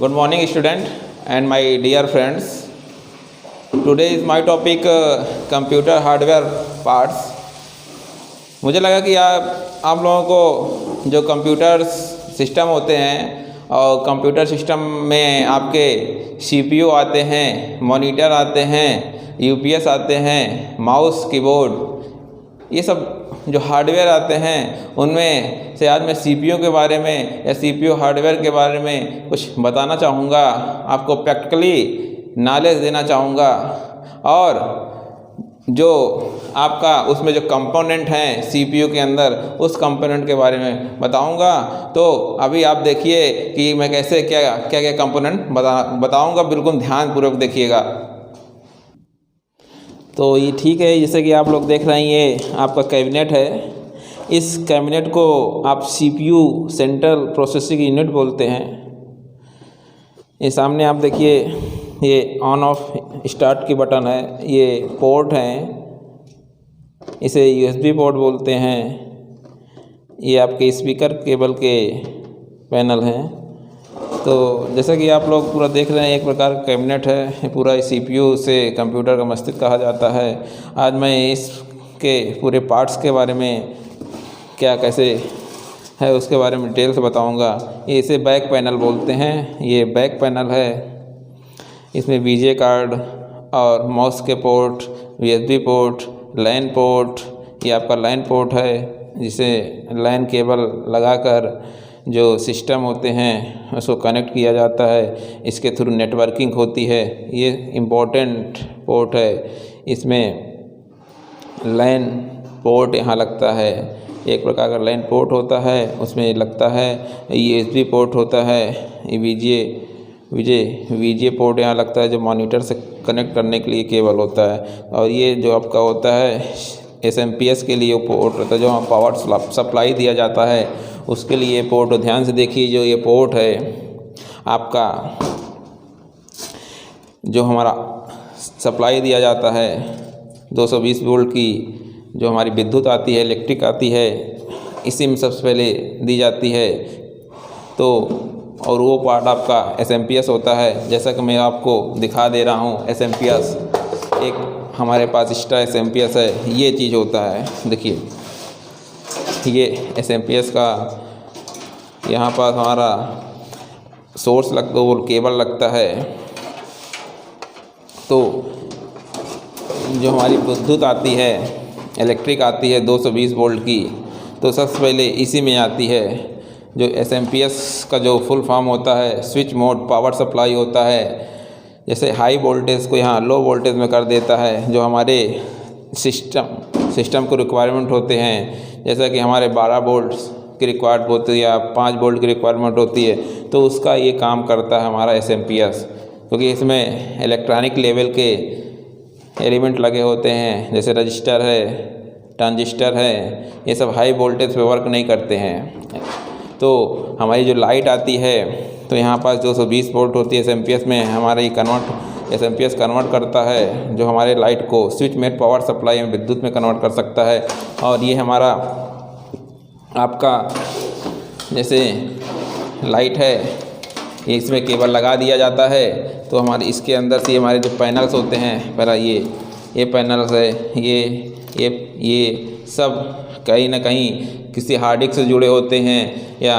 Good morning, student and my dear friends. Today is my topic computer hardware parts. मुझे लगा कि आप लोगों को जो कंप्यूटर सिस्टम होते हैं और कंप्यूटर सिस्टम में आपके CPU आते हैं, मॉनिटर आते हैं, UPS आते हैं, माउस, कीबोर्ड, ये सब जो हार्डवेयर आते हैं उनमें से आज मैं CPU के बारे में या CPU हार्डवेयर के बारे में कुछ बताना चाहूँगा, आपको प्रैक्टिकली नॉलेज देना चाहूँगा। और जो आपका उसमें जो कंपोनेंट हैं CPU के अंदर, उस कंपोनेंट के बारे में बताऊँगा। तो अभी आप देखिए कि मैं कैसे क्या क्या कंपोनेंट बताऊँगा, बिल्कुल ध्यानपूर्वक देखिएगा। तो ये ठीक है, जैसे कि आप लोग देख रहे हैं ये आपका कैबिनेट है। इस कैबिनेट को आप CPU सेंट्रल प्रोसेसिंग यूनिट बोलते हैं। ये सामने आप देखिए, ये ऑन ऑफ स्टार्ट की बटन है, ये पोर्ट हैं, इसे USB पोर्ट बोलते हैं। ये आपके स्पीकर केबल के पैनल हैं। तो जैसा कि आप लोग पूरा देख रहे हैं, एक प्रकार का कैबिनेट है, पूरा CPU से कंप्यूटर का मस्तिष्क कहा जाता है। आज मैं इसके पूरे पार्ट्स के बारे में क्या कैसे है उसके बारे में डिटेल से बताऊंगा। ये इसे बैक पैनल बोलते हैं। ये बैक पैनल है, इसमें VGA कार्ड और माउस के port, USB port, LAN port, ये आपका लैन पोर्ट है जिसे लैन केबल लगाकर जो सिस्टम होते हैं उसको कनेक्ट किया जाता है, इसके थ्रू नेटवर्किंग होती है। ये इम्पोर्टेंट पोर्ट है। इसमें लैन पोर्ट यहाँ लगता है, एक प्रकार का लैन पोर्ट होता है, उसमें लगता है। USB पोर्ट होता है, ये VGA पोर्ट यहाँ लगता है जो मॉनिटर से कनेक्ट करने के लिए केबल होता है। और ये जो आपका होता है SMPS के लिए पोर्ट होता है, जो पावर सप्लाई दिया जाता है उसके लिए पोर्ट। ध्यान से देखिए, जो ये पोर्ट है आपका, जो हमारा सप्लाई दिया जाता है 220 वोल्ट की जो हमारी विद्युत आती है, इलेक्ट्रिक आती है, इसी में सबसे पहले दी जाती है। तो और वो पार्ट आपका SMPS होता है, जैसा कि मैं आपको दिखा दे रहा हूँ। SMPS एक हमारे पास एक्स्ट्रा SMPS है, ये चीज़ होता है। देखिए ये SMPS का यहाँ पर हमारा सोर्स वो केबल लगता है। तो जो हमारी विद्युत आती है, इलेक्ट्रिक आती है 220 वोल्ट की, तो सबसे पहले इसी में आती है। जो SMPS का जो फुल फॉर्म होता है, स्विच मोड पावर सप्लाई होता है। जैसे हाई वोल्टेज को यहाँ लो वोल्टेज में कर देता है, जो हमारे सिस्टम को रिक्वायरमेंट होते हैं। जैसा कि हमारे 12 वोल्ट की रिक्वायर्ड होती है या 5 वोल्ट की रिक्वायरमेंट होती है, तो उसका ये काम करता है हमारा SMPS, क्योंकि इसमें इलेक्ट्रॉनिक लेवल के एलिमेंट लगे होते हैं, जैसे रजिस्टर है, ट्रांजिस्टर है। ये सब हाई वोल्टेज पे वर्क नहीं करते हैं। तो हमारी जो लाइट आती है, तो यहाँ पास 220 वोल्ट होती है SMPS में, हमारा ये SMPS कन्वर्ट करता है, जो हमारे लाइट को स्विच में पावर सप्लाई में विद्युत में कन्वर्ट कर सकता है। और ये हमारा आपका जैसे लाइट है, इसमें केबल लगा दिया जाता है। तो हमारे इसके अंदर से हमारे जो पैनल्स होते हैं, पहला ये पैनल्स है, ये सब कहीं ना कहीं किसी हार्ड डिस्क से जुड़े होते हैं या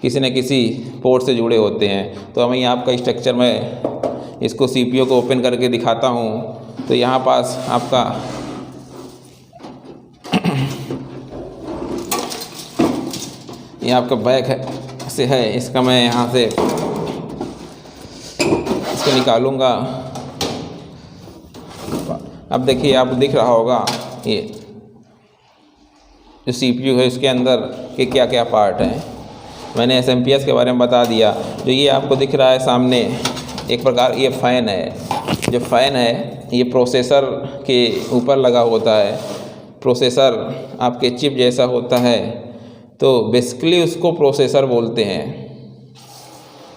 किसी न किसी पोर्ट से जुड़े होते हैं। तो हमें आपका स्ट्रक्चर में इसको CPU को ओपन करके दिखाता हूँ। तो यहाँ पास आपका ये आपका बैक से है, इसका मैं यहाँ से इसको निकालूँगा। अब देखिए, आप दिख रहा होगा ये जो CPU है, इसके अंदर के क्या क्या पार्ट हैं। मैंने SMPS के बारे में बता दिया। जो ये आपको दिख रहा है सामने, एक प्रकार ये फ़ैन है। जो फ़ैन है ये प्रोसेसर के ऊपर लगा होता है। प्रोसेसर आपके चिप जैसा होता है, तो बेसिकली उसको प्रोसेसर बोलते हैं।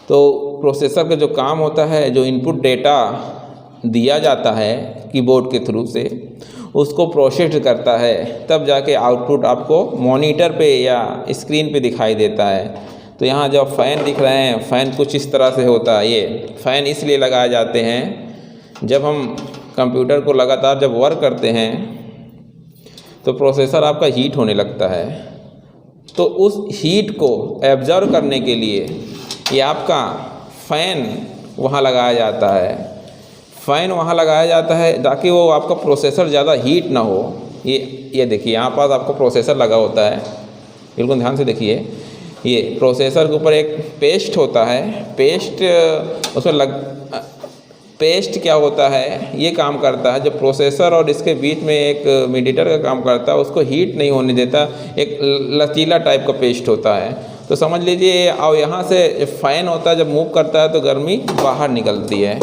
तो प्रोसेसर का जो काम होता है, जो इनपुट डेटा दिया जाता है कीबोर्ड के थ्रू से, उसको प्रोसेस करता है, तब जाके आउटपुट आपको मॉनिटर पे या स्क्रीन पे दिखाई देता है। तो यहाँ जो फ़ैन दिख रहे हैं, फ़ैन कुछ इस तरह से होता है। ये फ़ैन इसलिए लगाए जाते हैं जब हम कंप्यूटर को लगातार जब वर्क करते हैं तो प्रोसेसर आपका हीट होने लगता है, तो उस हीट को एब्जॉर्व करने के लिए ये आपका फ़ैन वहाँ लगाया जाता है। फ़ैन वहाँ लगाया जाता है ताकि वो आपका प्रोसेसर ज़्यादा हीट ना हो। ये देखिए यहाँ पास आपको प्रोसेसर लगा होता है, बिल्कुल ध्यान से देखिए। ये प्रोसेसर के ऊपर एक पेस्ट होता है, पेस्ट क्या होता है, ये काम करता है जब प्रोसेसर और इसके बीच में एक मीडिएटर का काम करता है, उसको हीट नहीं होने देता। एक लचीला टाइप का पेस्ट होता है। तो समझ लीजिए, और यहाँ से फ़ैन होता है, जब मूव करता है तो गर्मी बाहर निकलती है।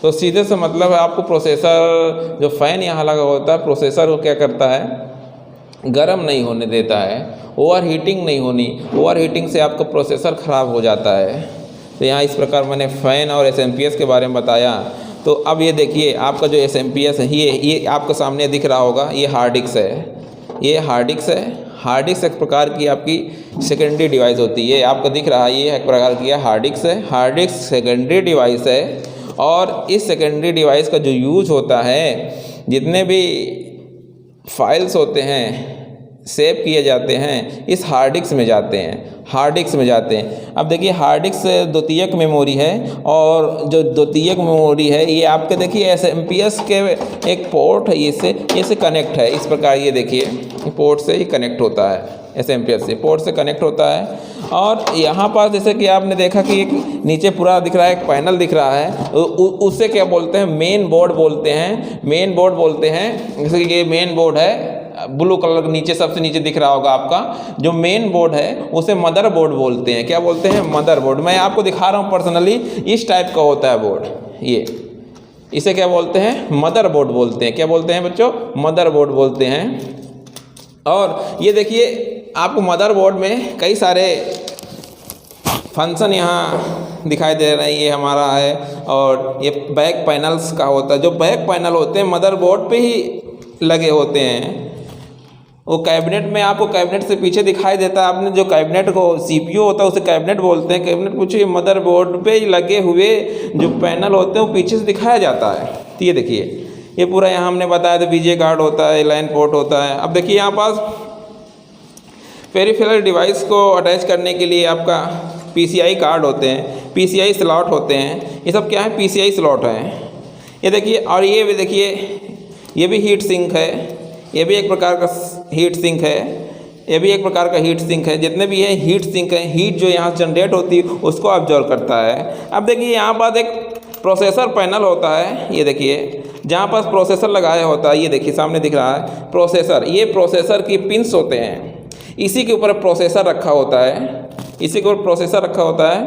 तो सीधे से मतलब है आपको प्रोसेसर, जो फ़ैन यहाँ लगा होता है प्रोसेसर को क्या करता है, गर्म नहीं होने देता है, ओवर हीटिंग नहीं होनी। ओवर हीटिंग से आपका प्रोसेसर ख़राब हो जाता है। तो यहाँ इस प्रकार मैंने फ़ैन और एसएमपीएस के बारे में बताया। तो अब ये देखिए आपका जो एसएमपीएस है, ये आपके सामने दिख रहा होगा, ये हार्ड डिस्क है। ये हार्ड डिस्क है। हार्ड डिस्क एक प्रकार की आपकी सेकेंडरी डिवाइस होती है। आपको दिख रहा है ये एक प्रकार की हार्ड डिस्क है। हार्ड डिस्क सेकेंडरी डिवाइस है, और इस सेकेंडरी डिवाइस का जो यूज होता है, जितने भी फाइल्स होते हैं सेव किए जाते हैं, इस हार्ड डिस्क में जाते हैं। अब देखिए हार्ड डिस्क द्वितीयक मेमोरी है, और जो द्वितीयक मेमोरी है ये आपके देखिए एसएमपीएस के एक पोर्ट है, इससे कनेक्ट है। इस प्रकार ये देखिए पोर्ट से ही कनेक्ट होता है, एसएमपीएस से पोर्ट से कनेक्ट होता है। और यहाँ पर जैसे कि आपने देखा कि एक नीचे पूरा दिख रहा है, एक पैनल दिख रहा है, उससे क्या बोलते हैं, मेन बोर्ड बोलते हैं। जैसे कि ये मेन बोर्ड है, ब्लू कलर के नीचे सबसे नीचे दिख रहा होगा आपका, जो मेन बोर्ड है उसे मदर बोर्ड बोलते हैं। क्या बोलते हैं, मदर बोर्ड। मैं आपको दिखा रहा हूँ पर्सनली, इस टाइप का होता है बोर्ड। ये इसे क्या बोलते हैं, मदर बोर्ड बोलते हैं। क्या बोलते हैं बच्चों, मदर बोर्ड बोलते हैं। और ये देखिए आपको मदर बोर्ड में कई सारे फंक्शन यहाँ दिखाई दे रहे हैं। ये हमारा है, और ये बैक पैनल्स का होता है। जो बैक पैनल होते हैं मदरबोर्ड पे ही लगे होते हैं। वो कैबिनेट में आपको कैबिनेट से पीछे दिखाई देता है। आपने जो कैबिनेट को सीपीयू होता है उसे कैबिनेट बोलते हैं। कैबिनेट पूछिए, मदरबोर्ड पे ही लगे हुए जो पैनल होते हैं वो पीछे से दिखाया जाता है। तो ये देखिए, ये पूरा यहाँ हमने बताया था, बीजे कार्ड होता है, लाइन पोर्ट होता है। अब देखिए यहाँ पास पेरिफेरल डिवाइस को अटैच करने के लिए आपका पीसीआई कार्ड होते हैं, पीसीआई स्लॉट होते हैं। ये सब क्या है, पीसीआई स्लॉट हैं। ये देखिए, और ये भी देखिए, ये भी हीट सिंक है। ये भी एक प्रकार का हीट सिंक है। जितने भी है हीट सिंक है, हीट जो यहाँ जनरेट होती है उसको ऑब्जर्व करता है। अब देखिए यहाँ पास एक प्रोसेसर पैनल होता है। ये देखिए जहाँ पास प्रोसेसर लगाया होता है, ये देखिए सामने दिख रहा है प्रोसेसर। ये प्रोसेसर की पिंस होते हैं, इसी के ऊपर प्रोसेसर रखा होता है।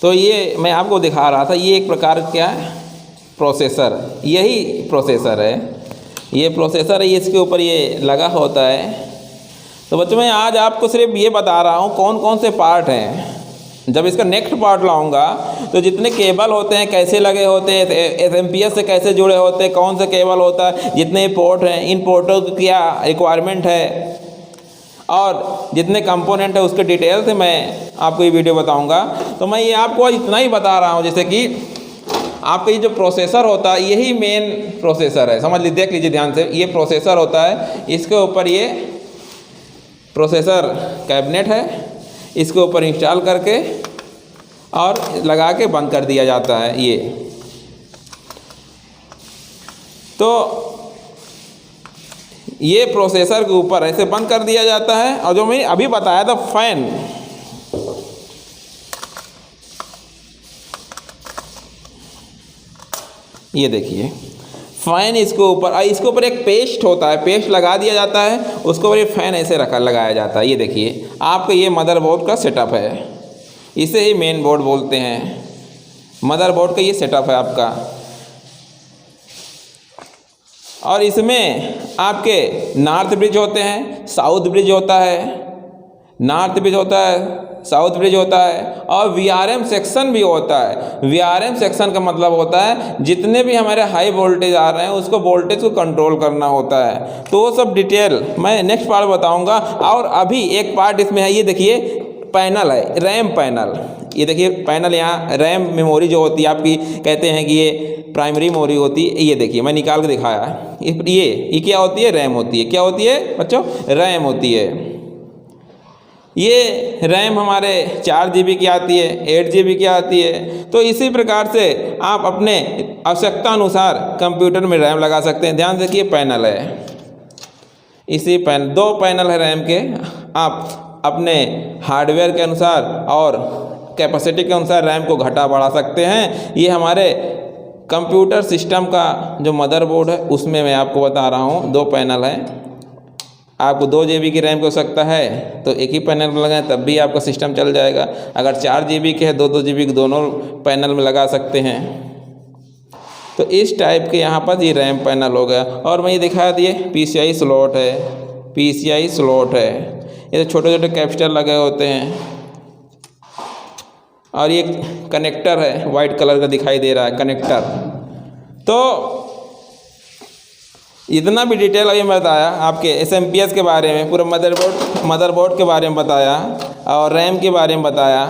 तो ये मैं आपको दिखा रहा था, ये एक प्रकार क्या है, प्रोसेसर। यही प्रोसेसर है, ये प्रोसेसर है, इसके ऊपर ये लगा होता है। तो बच्चों मैं आज आपको सिर्फ ये बता रहा हूँ कौन कौन से पार्ट हैं। जब इसका नेक्स्ट पार्ट लाऊंगा तो जितने केबल होते हैं कैसे लगे होते हैं, एसएमपीएस से कैसे जुड़े होते हैं, कौन सा केबल होता है, जितने पोर्ट हैं, इन पोर्टों की क्या रिक्वायरमेंट है, और जितने कंपोनेंट है उसके डिटेल से मैं आपको ये वीडियो बताऊंगा। तो मैं ये आपको इतना ही बता रहा हूँ, जैसे कि आपका ये जो प्रोसेसर होता है यही मेन प्रोसेसर है। समझ लीजिए, देख लीजिए ध्यान से, ये प्रोसेसर होता है, इसके ऊपर ये प्रोसेसर कैबिनेट है, इसके ऊपर इंस्टॉल करके और लगा के बंद कर दिया जाता है। ये तो ये प्रोसेसर के ऊपर ऐसे बंद कर दिया जाता है। और जो मैंने अभी बताया था फैन, ये देखिए फ़ैन इसके ऊपर एक पेस्ट होता है, पेस्ट लगा दिया जाता है, उसके ऊपर ये फ़ैन ऐसे लगाया जाता है। ये देखिए आपका ये मदरबोर्ड का सेटअप है, इसे ही मेन बोर्ड बोलते हैं। मदरबोर्ड का ये सेटअप है आपका, और इसमें आपके नॉर्थ ब्रिज होते हैं, साउथ ब्रिज होता है, नॉर्थ ब्रिज होता है, साउथ ब्रिज होता है और VRM सेक्शन भी होता है। VRM सेक्शन का मतलब होता है जितने भी हमारे हाई वोल्टेज आ रहे हैं उसको वोल्टेज को कंट्रोल करना होता है। तो वो सब डिटेल मैं नेक्स्ट पार्ट बताऊंगा। और अभी एक पार्ट इसमें है, ये देखिए पैनल है, रैम पैनल। ये देखिए पैनल, यहाँ रैम मेमोरी जो होती है आपकी, कहते हैं कि ये प्राइमरी मेमोरी होती है। ये देखिए मैं निकाल के दिखाया है, ये क्या होती है, रैम होती है। क्या होती है बच्चों, रैम होती है। ये रैम हमारे 4 GB की आती है, 8 GB की आती है। तो इसी प्रकार से आप अपने आवश्यकता अनुसार कंप्यूटर में रैम लगा सकते हैं। ध्यान से देखिए पैनल है, इसी पैनल 2 पैनल है रैम के। आप अपने हार्डवेयर के अनुसार और कैपेसिटी के अनुसार रैम को घटा बढ़ा सकते हैं। ये हमारे कंप्यूटर सिस्टम का जो मदरबोर्ड है उसमें मैं आपको बता रहा हूँ 2 पैनल हैं। आपको 2 GB की रैम की आवश्यकता है तो एक ही पैनल में लगाएं, तब भी आपका सिस्टम चल जाएगा। अगर 4 GB के है, 2 GB के दोनों पैनल में लगा सकते हैं। तो इस टाइप के यहाँ पर ये रैम पैनल हो गया। और मैं ये दिखा दिए PCI स्लॉट है, PCI स्लॉट है। ये छोटे छोटे कैपेसिटर लगे होते हैं। और ये कनेक्टर है, वाइट कलर का दिखाई दे रहा है कनेक्टर। तो इतना भी डिटेल अभी मैं बताया आपके SMPS के बारे में, पूरा मदरबोर्ड के बारे में बताया और रैम के बारे में बताया।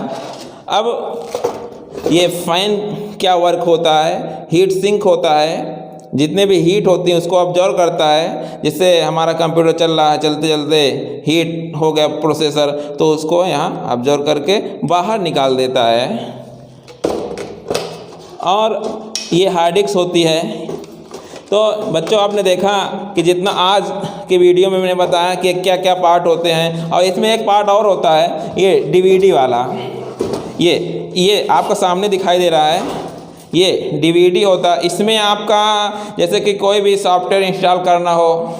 अब ये फ़ैन क्या वर्क होता है, हीट सिंक होता है, जितने भी हीट होती है उसको ऑब्जर्व करता है। जिससे हमारा कंप्यूटर चल रहा है, चलते चलते हीट हो गया प्रोसेसर, तो उसको यहाँ ऑब्जर्व करके बाहर निकाल देता है। और ये हार्ड डिस्क होती है। तो बच्चों आपने देखा कि जितना आज के वीडियो में मैंने बताया कि क्या क्या पार्ट होते हैं, और इसमें एक पार्ट और होता है, ये DVD वाला। ये आपका सामने दिखाई दे रहा है, ये DVD होता है। इसमें आपका जैसे कि कोई भी सॉफ्टवेयर इंस्टॉल करना हो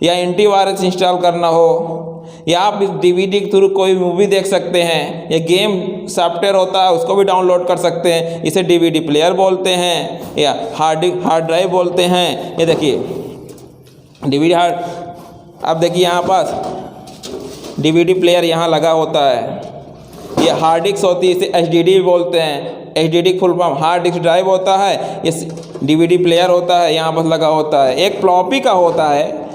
या एंटीवायरस इंस्टॉल करना हो, या आप इस DVD के थ्रू कोई मूवी देख सकते हैं, या गेम सॉफ्टवेयर होता है उसको भी डाउनलोड कर सकते हैं। इसे DVD प्लेयर बोलते हैं या हार्ड ड्राइव बोलते हैं। ये देखिए DVD हार्ड, अब देखिए यहाँ पास DVD प्लेयर यहाँ लगा होता है। ये हार्ड डिस्क होती है, इसे HDD भी बोलते हैं। HDD full form hard disk drive होता है। इस DVD प्लेयर होता है, यहाँ पर लगा होता है। एक फ्लॉपी का होता है,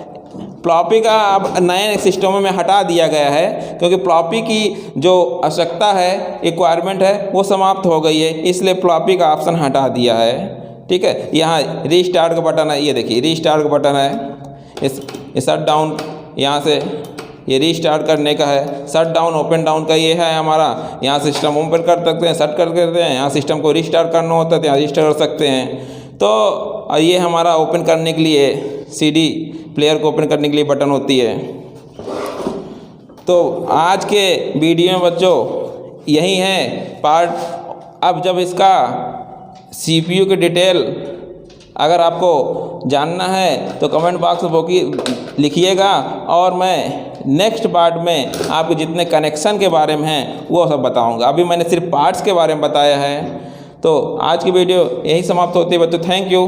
फ्लॉपी का अब नए सिस्टमों में हटा दिया गया है, क्योंकि फ्लॉपी की जो आवश्यकता है, रिक्वायरमेंट है, वो समाप्त हो गई है, इसलिए फ्लॉपी का ऑप्शन हटा दिया है। ठीक है, यहाँ रीस्टार्ट का बटन है, ये देखिए रीस्टार्ट का बटन है। इस शट डाउन, यहाँ से ये रीस्टार्ट करने का है। शट डाउन ओपन डाउन का ये है हमारा, यहाँ सिस्टम ओपन कर सकते हैं, शट कर देते हैं। यहाँ सिस्टम को रीस्टार्ट करना होता है तो यहाँ रीस्टार्ट कर सकते हैं। तो ये हमारा ओपन करने के लिए CD प्लेयर को ओपन करने के लिए बटन होती है। तो आज के वीडियो में बच्चों यही है पार्ट। अब जब इसका CPU की डिटेल अगर आपको जानना है तो कमेंट बॉक्स में लिखिएगा, और मैं नेक्स्ट पार्ट में आपको जितने कनेक्शन के बारे में हैं वो सब बताऊंगा। अभी मैंने सिर्फ पार्ट्स के बारे में बताया है। तो आज की वीडियो यही समाप्त होती है बच्चों। Thank you.